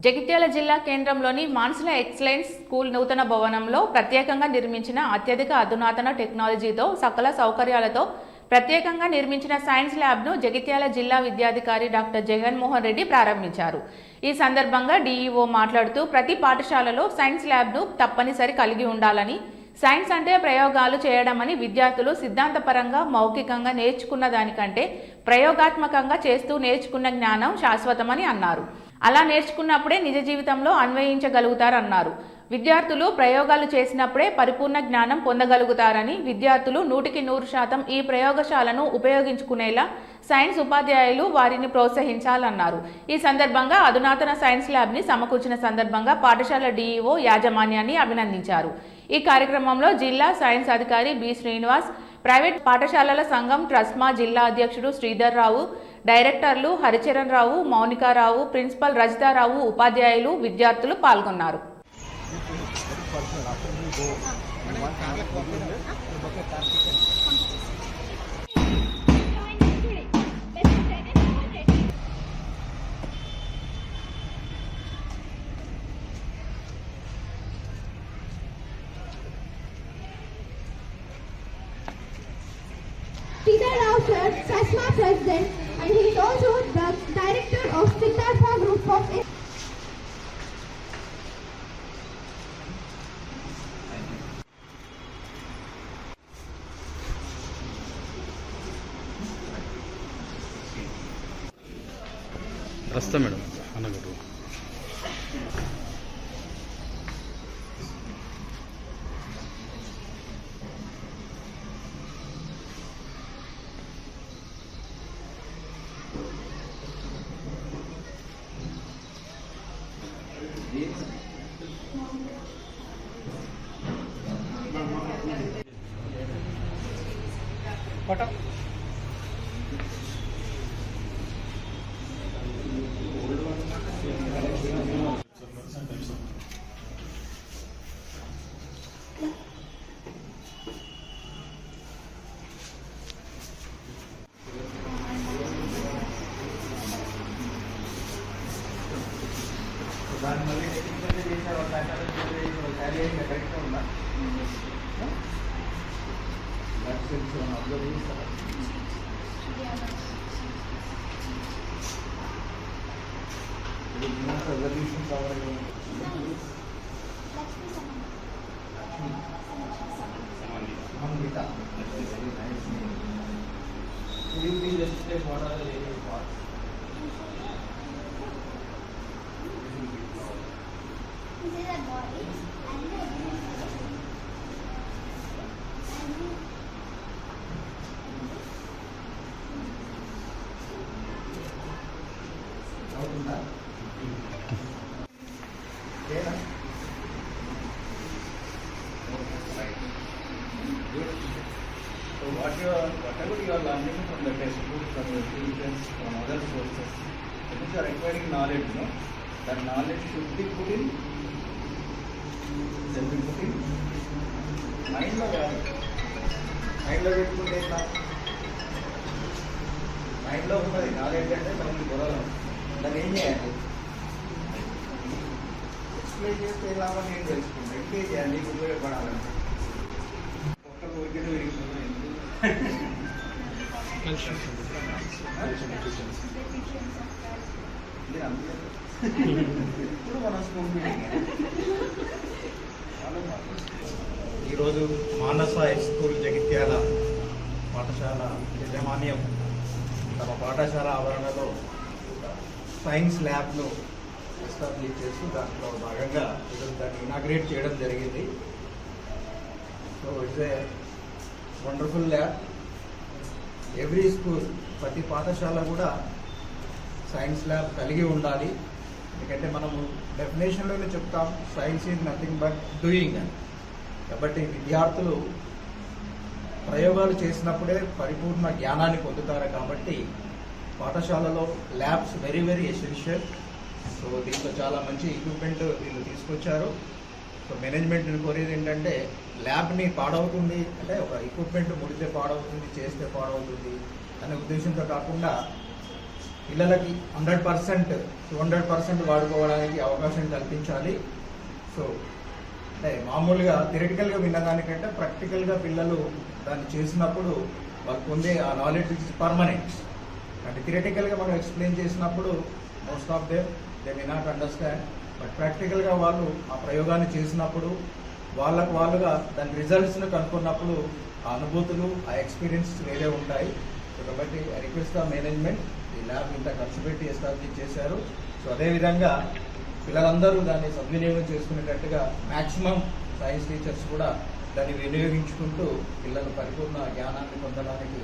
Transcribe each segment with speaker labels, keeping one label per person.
Speaker 1: జగిత్యాల జిల్లా కేంద్రంలోని మాన్సుల excellence school నూతన భవనంలో ప్రత్యేకంగా నిర్మించిన అత్యధిక అధునాతన టెక్నాలజీతో సకల సౌకర్యాలతో ప్రత్యేకంగా నిర్మించిన సైన్స్ ల్యాబ్ను జగిత్యాల జిల్లా విద్యాధికారి డాక్టర్ జగన్మోహన్ రెడ్డి ప్రారంభించారు. ఈ సందర్భంగా డీఈఓ మాట్లాడుతూ ప్రతి పాఠశాలలో సైన్స్ ల్యాబ్ను తప్పనిసరి కలిగి ఉండాలని, సైన్స్ అంటే ప్రయోగాలు చేయడమని, విద్యార్థులు సిద్ధాంతపరంగా మౌఖికంగా నేర్చుకున్న దానికంటే ప్రయోగాత్మకంగా చేస్తూ నేర్చుకున్న జ్ఞానం శాశ్వతమని అన్నారు. అలా నేర్చుకున్నప్పుడే నిజ జీవితంలో అన్వయించగలుగుతారన్నారు. విద్యార్థులు ప్రయోగాలు చేసినప్పుడే పరిపూర్ణ జ్ఞానం పొందగలుగుతారని, విద్యార్థులు 100% ఈ ప్రయోగశాలను ఉపయోగించుకునేలా సైన్స్ ఉపాధ్యాయులు వారిని ప్రోత్సహించాలన్నారు. ఈ సందర్భంగా అధునాతన సైన్స్ ల్యాబ్ని సమకూర్చిన సందర్భంగా పాఠశాల డీఈఓ యాజమాన్యాన్ని అభినందించారు. ఈ కార్యక్రమంలో జిల్లా సైన్స్ అధికారి బి శ్రీనివాస్, ప్రైవేట్ పాఠశాలల సంఘం ట్రస్మా జిల్లా అధ్యక్షుడు శ్రీధర్ రావు, డైరెక్టర్లు హరిచరణ్ రావు, మౌనికారావు, ప్రిన్సిపల్ రజితారావు, ఉపాధ్యాయులు, విద్యార్థులు పాల్గొన్నారు.
Speaker 2: Sridhar Rao sir, TRUSMA president, and he is also the director of Siddhartha Group of
Speaker 3: రస్తా మేడం అన్నగట్టు పట
Speaker 4: దాని మళ్ళీ టెక్నికల్గా చేశారు, శారీ కరెక్ట్గా ఉందా? అబ్జర్వ్ చేస్తారా? రెజల్యూషన్ కావాలి. So whatever you are learning from the textbook, from your teachers, from other sources, when you are acquiring knowledge, no, that knowledge should be put in mind lo kaadu. Mind lo పెట్టుకుంటే ఎట్లా? Mind లో ఉన్నది knowledge అంటే మనకి బుర్రలో దాన్ని ఏం చేయాలి? ఎక్స్ప్లెయిన్ చేస్తే ఎలా నేను తెలుసుకుంటా, ఇంకేం చేయాలి? నీకు ఉపయోగపడాలంటే ఒక్క కోరికలు విరిగిపోతుంది.
Speaker 5: ఈరోజు మానస స్కూల్ జగిత్యాల పాఠశాల యాజమాన్యం తమ పాఠశాల ఆవరణలో సైన్స్ ల్యాబ్ను ఎస్టాబ్లిష్ చేస్తూ దాంట్లో భాగంగా ఈరోజు దాన్ని ఇనాగ్రేట్ చేయడం జరిగింది. So it's a wonderful lab. Every school, ప్రతి పాఠశాల కూడా సైన్స్ ల్యాబ్ కలిగి ఉండాలి. ఎందుకంటే మనము డెఫినేషన్లోనే చెప్తాం, science is nothing but doing అని. కాబట్టి విద్యార్థులు ప్రయోగాలు చేసినప్పుడే పరిపూర్ణ జ్ఞానాన్ని పొందుతారు. కాబట్టి పాఠశాలలో labs very very essential. So దీంట్లో చాలా మంచి ఎక్విప్మెంట్ వీళ్ళు తీసుకొచ్చారు. సో మేనేజ్మెంట్ని కోరేది ఏంటంటే, ల్యాబ్ని పాడవుతుంది అంటే ఒక ఎక్విప్మెంట్ ముడితే పాడవుతుంది, చేస్తే పాడవుతుంది అనే ఉద్దేశంతో కాకుండా పిల్లలకి 100% 200% వాడుకోవడానికి అవకాశం కల్పించాలి. సో అంటే మామూలుగా థియరిటికల్గా విన్నదానికంటే ప్రాక్టికల్గా పిల్లలు దాన్ని చేసినప్పుడు వాళ్ళు పొందే ఆ నాలెడ్జ్ ఇస్ పర్మనెంట్. అంటే థియరిటికల్గా మనం ఎక్స్ప్లెయిన్ చేసినప్పుడు most of they may not understand, but ప్రాక్టికల్గా వాళ్ళు ఆ ప్రయోగాన్ని చేసినప్పుడు వాళ్ళుగా దాని రిజల్ట్స్ను కనుక్కున్నప్పుడు ఆ అనుభూతులు ఆ ఎక్స్పీరియన్స్ వేరే ఉంటాయి. సో కాబట్టి రిక్వెస్ట్ ద మేనేజ్మెంట్ ఈ ల్యాబ్ ఇంత ఖర్చు పెట్టి ఎస్టాబ్లిష్ చేశారు. సో అదేవిధంగా పిల్లలందరూ దాన్ని సద్వినియోగం చేసుకునేటట్టుగా మ్యాక్సిమం సైన్స్ టీచర్స్ కూడా దాన్ని వినియోగించుకుంటూ పిల్లలు పరిపూర్ణ జ్ఞానాన్ని పొందడానికి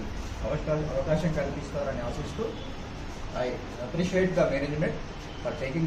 Speaker 5: అవకాశం కల్పిస్తారని ఆశిస్తూ I appreciate the management for taking